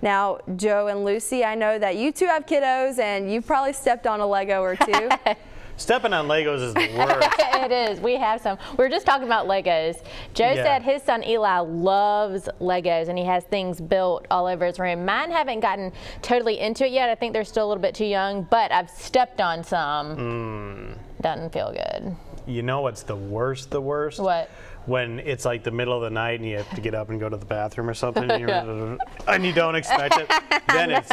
Now, Joe and Lucy, I know that you two have kiddos and you've probably stepped on a Lego or two. Stepping on Legos is the worst. It is. We have some. We were just talking about Legos. Joe said his son Eli loves Legos and he has things built all over his room. Mine haven't gotten totally into it yet. I think they're still a little bit too young, but I've stepped on some. Doesn't feel good. You know what's the worst? What? When it's like the middle of the night and you have to get up and go to the bathroom or something and you don't expect it, then it's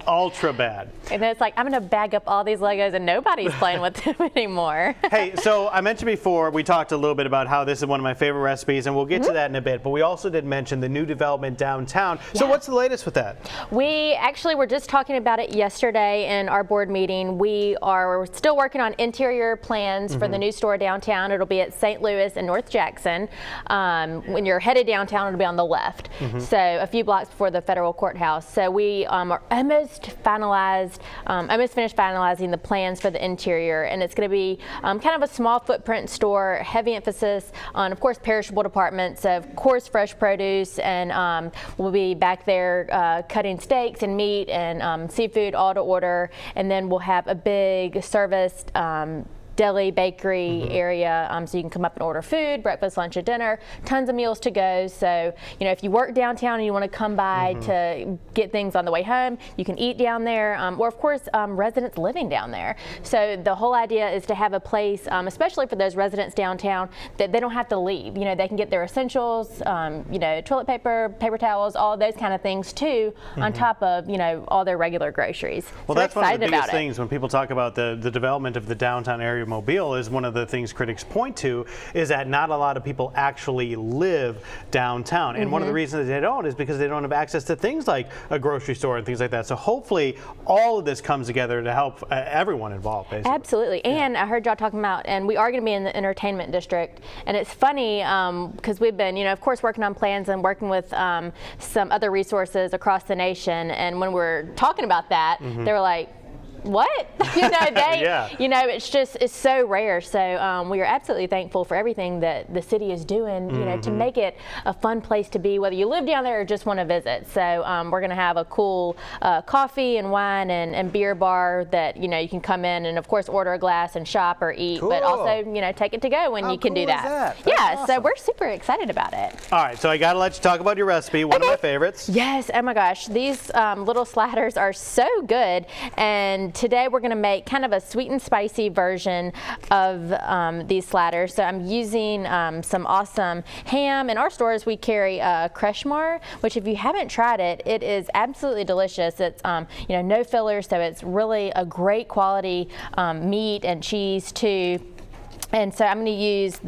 ultra bad. And then it's like, I'm going to bag up all these Legos and nobody's playing with them anymore. Hey, so I mentioned before, we talked a little bit about how this is one of my favorite recipes, and we'll get to that in a bit, but we also did mention the new development downtown. So what's the latest with that? We actually were just talking about it yesterday in our board meeting. We are still working on interior plans for the new store downtown. It'll be at St. Louis and North Jackson. When you're headed downtown, it'll be on the left. So a few blocks before the federal courthouse. So we are almost finished finalizing the plans for the interior, and it's going to be kind of a small footprint store, heavy emphasis on, of course, perishable departments, of course, fresh produce, and we'll be back there cutting steaks and meat and seafood all to order, and then we'll have a big serviced deli, bakery area, so you can come up and order food, breakfast, lunch, and dinner. Tons of meals to go. So, you know, if you work downtown and you want to come by to get things on the way home, you can eat down there, or of course, residents living down there. So the whole idea is to have a place, especially for those residents downtown, that they don't have to leave. You know, they can get their essentials, you know, toilet paper, paper towels, all those kind of things too, on top of, you know, all their regular groceries. Well, so that's one of the biggest things when people talk about the development of the downtown area of Mobile. Is one of the things critics point to is that not a lot of people actually live downtown, and one of the reasons they don't is because they don't have access to things like a grocery store and things like that. So hopefully all of this comes together to help everyone involved, basically. Absolutely. And I heard y'all talking about, and we are going to be in the entertainment district, and it's funny because we've been, you know, of course, working on plans and working with some other resources across the nation, and when we're talking about that, they were like, what? You know, you know, it's so rare. So we are absolutely thankful for everything that the city is doing, you know, to make it a fun place to be, whether you live down there or just want to visit. So we're going to have a cool coffee and wine and beer bar that, you know, you can come in and of course order a glass and shop or eat, but also, you know, take it to go when you can do that. Yeah, awesome. So we're super excited about it. All right, so I got to let you talk about your recipe, one of my favorites. Yes, oh my gosh, these little sliders are so good, and today we're going to make kind of a sweet and spicy version of these sliders. So I'm using some awesome ham. In our stores we carry Kreshmar, which if you haven't tried it, it is absolutely delicious. It's you know, no fillers, so it's really a great quality meat and cheese too. And so I'm going to use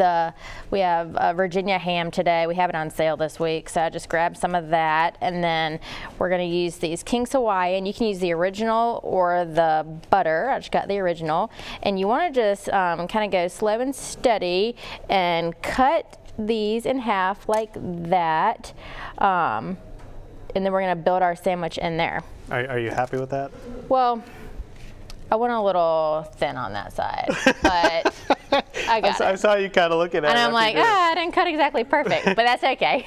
we have Virginia ham today. We have it on sale this week, so I just grabbed some of that. And then we're going to use these King's Hawaiian. You can use the original or the butter. I just got the original. And you want to just kind of go slow and steady and cut these in half like that. And then we're going to build our sandwich in there. Are you happy with that? Well, I went a little thin on that side, but I got it. I saw you kind of looking at it. And I'm like, I didn't cut exactly perfect, but that's okay.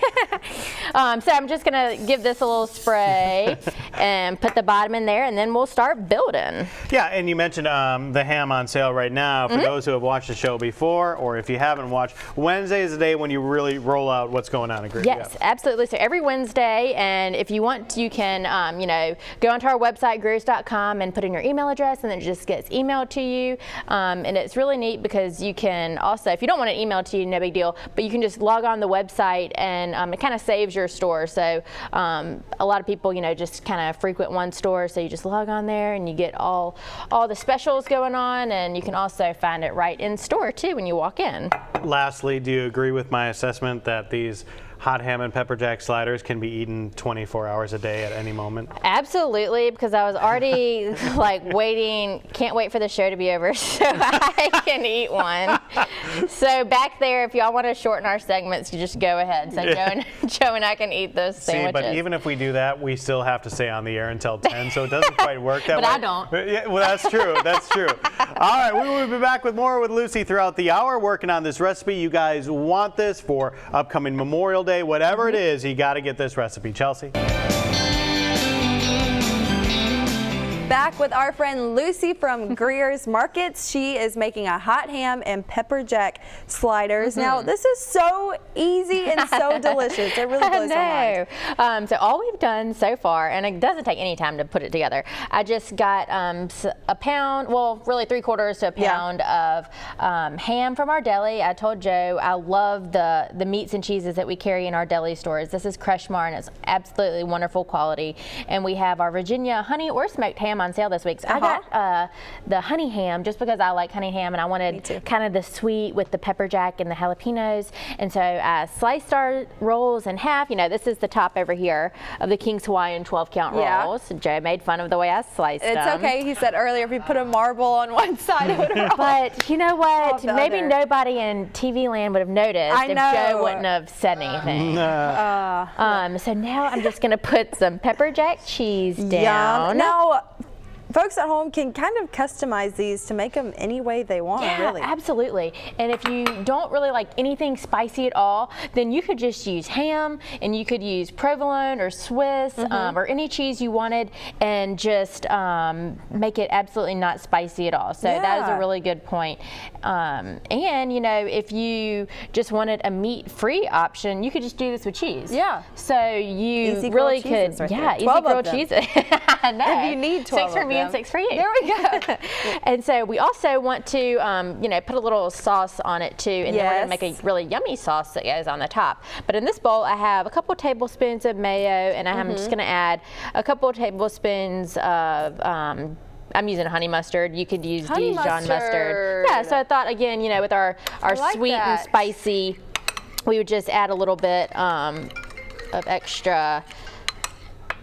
So I'm just going to give this a little spray and put the bottom in there, and then we'll start building. Yeah, and you mentioned the ham on sale right now. For those who have watched the show before, or if you haven't watched, Wednesday is the day when you really roll out what's going on. Agree? Yes, absolutely. So every Wednesday, and if you want, you can, you know, go onto our website, greers.com, and put in your email address, and then it just gets emailed to you. And it's really neat because you can also, if you don't want it emailed to you, no big deal, but you can just log on the website, and it kind of saves your store. So a lot of people, you know, just kind of frequent one store, so you just log on there and you get all the specials going on, and you can also find it right in store too when you walk in. Lastly, do you agree with my assessment that these hot ham and pepperjack sliders can be eaten 24 hours a day at any moment? Absolutely, because I was already like waiting, can't wait for the show to be over so I can eat one. So back there, if y'all want to shorten our segments, you just go ahead. So Joe and I can eat those sandwiches. See, but even if we do that, we still have to stay on the air until 10, so it doesn't quite work that way. But I don't. Yeah, well, that's true. That's true. All right, we will be back with more with Lucy throughout the hour, working on this recipe. You guys want this for upcoming Memorial Day, whatever it is, you got to get this recipe. Chelsea? back with our friend Lucy from Greer's Markets. She is making a hot ham and pepperjack sliders. Now, this is so easy and so delicious. It really blows my mind. So all we've done so far, and it doesn't take any time to put it together, I just got a pound, well, really 3/4 to a pound of ham from our deli. I told Joe I love the meats and cheeses that we carry in our deli stores. This is Crushmar, and it's absolutely wonderful quality. And we have our Virginia honey or smoked ham on sale this week. So I got the honey ham just because I like honey ham, and I wanted kind of the sweet with the pepperjack and the jalapenos. And so I sliced our rolls in half. You know, this is the top over here of the King's Hawaiian 12-count rolls. Joe made fun of the way I sliced them. It's okay. He said earlier if you put a marble on one side, it would roll. But you know what? Maybe nobody in TV land would have noticed if Joe wouldn't have said anything. So now I'm just going to put some pepperjack cheese down. Now, folks at home can kind of customize these to make them any way they want, really. Absolutely. And if you don't really like anything spicy at all, then you could just use ham, and you could use provolone or Swiss or any cheese you wanted, and just make it absolutely not spicy at all. So that is a really good point. And you know, if you just wanted a meat-free option, you could just do this with cheese. So you easy really could, easy 12 grilled cheeses. I know. If you need 12 6 for me and 6 for you. There we go. And so we also want to, you know, put a little sauce on it too, and then we're gonna make a really yummy sauce that goes on the top. But in this bowl, I have a couple tablespoons of mayo, and I'm just gonna add a couple tablespoons of I'm using honey mustard. You could use Dijon mustard. Yeah, so I thought, again, you know, with our sweet and spicy, we would just add a little bit of extra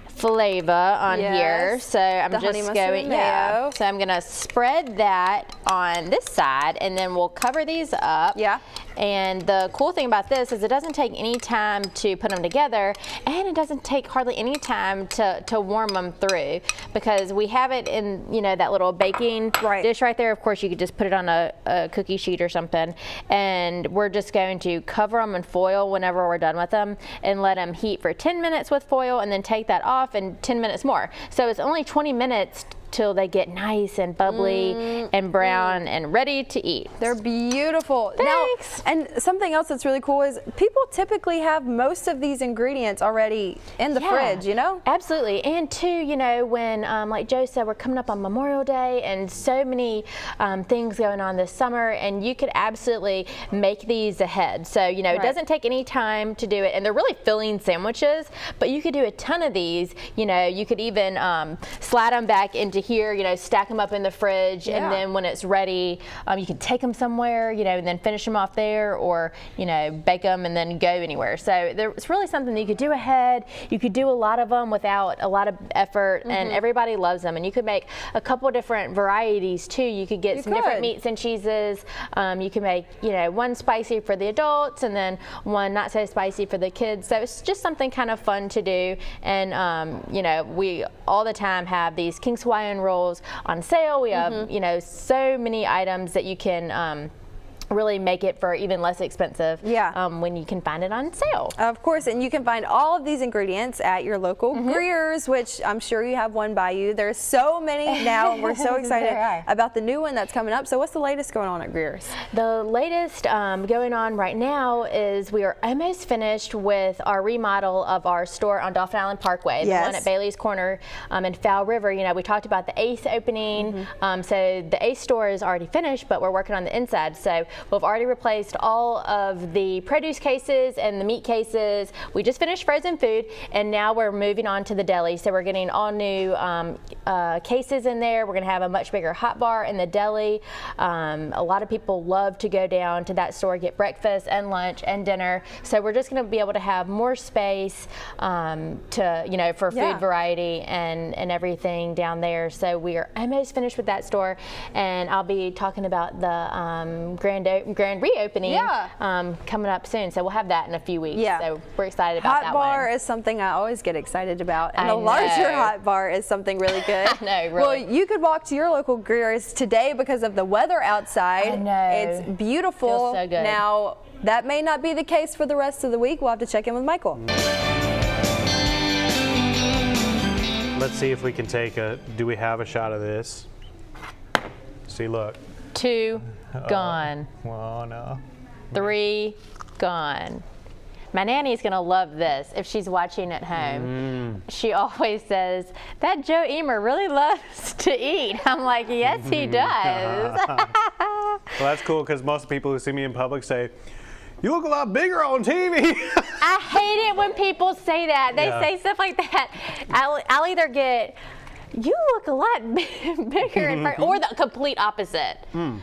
flavor on here. So I'm just going, so I'm gonna spread that on this side, and then we'll cover these up. And the cool thing about this is it doesn't take any time to put them together, and it doesn't take hardly any time to warm them through, because we have it in, you know, that little baking dish right there. Of course, you could just put it on a cookie sheet or something, and we're just going to cover them in foil whenever we're done with them, and let them heat for 10 minutes with foil, and then take that off, and 10 minutes more. So it's only 20 minutes till they get nice and bubbly and brown and ready to eat. They're beautiful. Thanks. Now, and something else that's really cool is people typically have most of these ingredients already in the fridge, you know? Absolutely. And too, you know, when, like Joe said, we're coming up on Memorial Day, and so many things going on this summer, and you could absolutely make these ahead. So, you know, it doesn't take any time to do it, and they're really filling sandwiches, but you could do a ton of these. You know, you could even slide them back into here, you know, stack them up in the fridge, and then when it's ready, you can take them somewhere, you know, and then finish them off there, or, you know, bake them and then go anywhere. So it's really something that you could do ahead. You could do a lot of them without a lot of effort, and everybody loves them. And you could make a couple different varieties too. You could get some different meats and cheeses. You can make, you know, one spicy for the adults, and then one not so spicy for the kids. So it's just something kind of fun to do. And you know, we all the time have these King's Hawaiian rolls on sale. We have, you know, so many items that you can really make it for even less expensive when you can find it on sale. Of course, and you can find all of these ingredients at your local Greer's, which I'm sure you have one by you. There's so many now, and we're so excited about the new one that's coming up. So what's the latest going on at Greer's? The latest going on right now is we are almost finished with our remodel of our store on Dauphin Island Parkway, the one at Bailey's Corner in Fowl River. You know, we talked about the Ace opening, so the Ace store is already finished, but we're working on the inside. So we've already replaced all of the produce cases and the meat cases. We just finished frozen food, and now we're moving on to the deli. So we're getting all new cases in there. We're going to have a much bigger hot bar in the deli. A lot of people love to go down to that store, get breakfast and lunch and dinner. So we're just going to be able to have more space to, you know, for food variety and everything down there. So we are almost finished with that store, and I'll be talking about the grand reopening coming up soon. So we'll have that in a few weeks. So we're excited about that one. Hot bar is something I always get excited about, and a larger hot bar is something really good. Really. Well, you could walk to your local Greer's today because of the weather outside. I know. It's beautiful. Feels so good. Now, that may not be the case for the rest of the week. We'll have to check in with Michael. Let's see if we can take do we have a shot of this? See, look. 2 gone. Oh, no. 3 gone. My nanny's gonna love this if she's watching at home. She always says, that Joe Emer really loves to eat. I'm like, yes, he does. Well, that's cool because most people who see me in public say, you look a lot bigger on TV. I hate it when people say that. They say stuff like that. I'll either get, you look a lot bigger in person, or the complete opposite,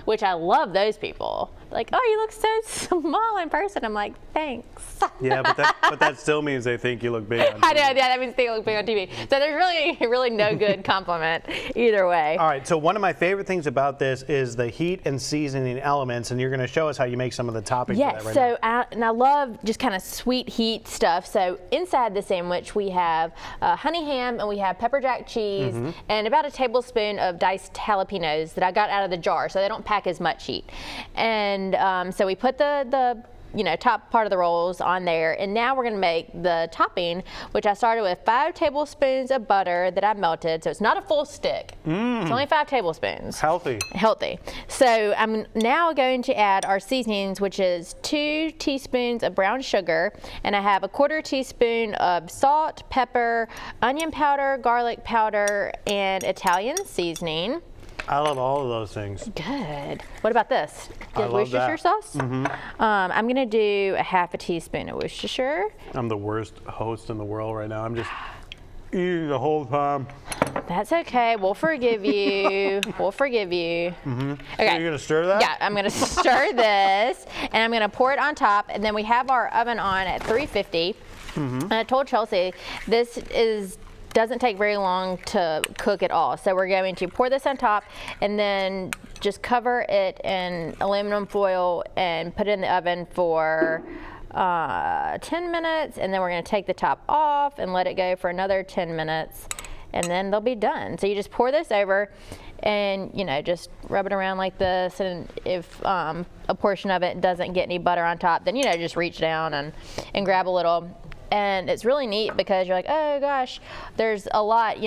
which I love those people. Like, oh, you look so small in person. I'm like, thanks. Yeah, but that still means they think you look big on TV. I know, yeah, that means they look big on TV. So there's really no good compliment either way. All right, so one of my favorite things about this is the heat and seasoning elements, and you're going to show us how you make some of the toppings Yes, for that right now. I love just kind of sweet heat stuff. So inside the sandwich we have honey ham and we have pepperjack cheese and about a tablespoon of diced jalapenos that I got out of the jar, so they don't pack as much heat. And so we put the top part of the rolls on there, and now we're going to make the topping, which I started with 5 tablespoons of butter that I melted, so it's not a full stick. It's only 5 tablespoons. Healthy. So I'm now going to add our seasonings, which is 2 teaspoons of brown sugar, and I have a 1/4 teaspoon of salt, pepper, onion powder, garlic powder, and Italian seasoning. I love all of those things. Good. What about this? I love Worcestershire that. sauce? I'm going to do a 1/2 teaspoon of Worcestershire. I'm the worst host in the world right now. I'm just eating the whole time. That's okay. We'll forgive you. We'll forgive you. Okay. Okay. So you're going to stir that? Yeah, I'm going to stir this, and I'm going to pour it on top, and then we have our oven on at 350. And I told Chelsea this doesn't take very long to cook at all. So we're going to pour this on top and then just cover it in aluminum foil and put it in the oven for 10 minutes, and then we're going to take the top off and let it go for another 10 minutes, and then they'll be done. So you just pour this over and just rub it around like this, and if a portion of it doesn't get any butter on top, then just reach down and grab a little. And it's really neat because you're like, oh gosh, there's a lot,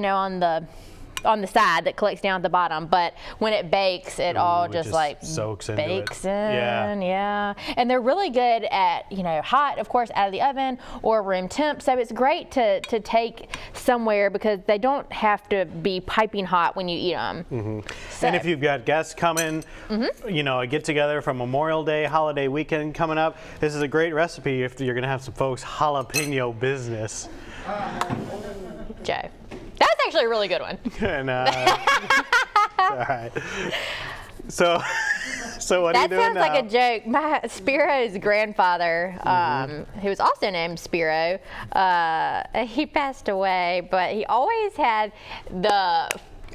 on the side that collects down at the bottom, but when it bakes, it all just like soaks into bakes it. in. Yeah. And they're really good at, hot, of course, out of the oven or room temp. So it's great to take somewhere because they don't have to be piping hot when you eat them. So, and if you've got guests coming, a get together from Memorial Day, holiday weekend coming up, this is a great recipe if you're going to have some folks jalapeno business. Joe. That's actually a really good one. And, all right. So what are you doing now? That sounds like a joke. My Spiro's grandfather, who was also named Spiro, he passed away, but he always had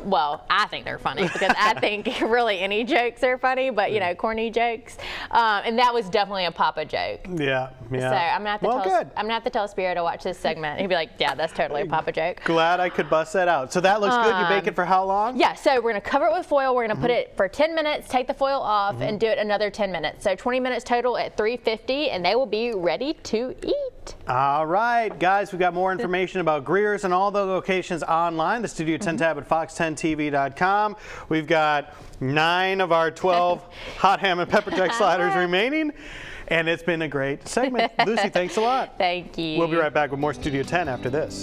well, I think they're funny because I think really any jokes are funny, but corny jokes. And that was definitely a Papa joke. Yeah. So I'm gonna have to tell Spiro to watch this segment. He'd be like, yeah, that's totally a Papa joke. Glad I could bust that out. So that looks good. You bake it for how long? Yeah, so we're gonna cover it with foil. We're gonna put it for 10 minutes, take the foil off, and do it another 10 minutes. So 20 minutes total at 350, and they will be ready to eat. All right, guys, we've got more information about Greer's and all the locations online. The Studio 10 tab at fox10tv.com. We've got 9 of our 12 hot ham and pepperjack sliders remaining, and it's been a great segment. Lucy, thanks a lot. Thank you. We'll be right back with more Studio 10 after this.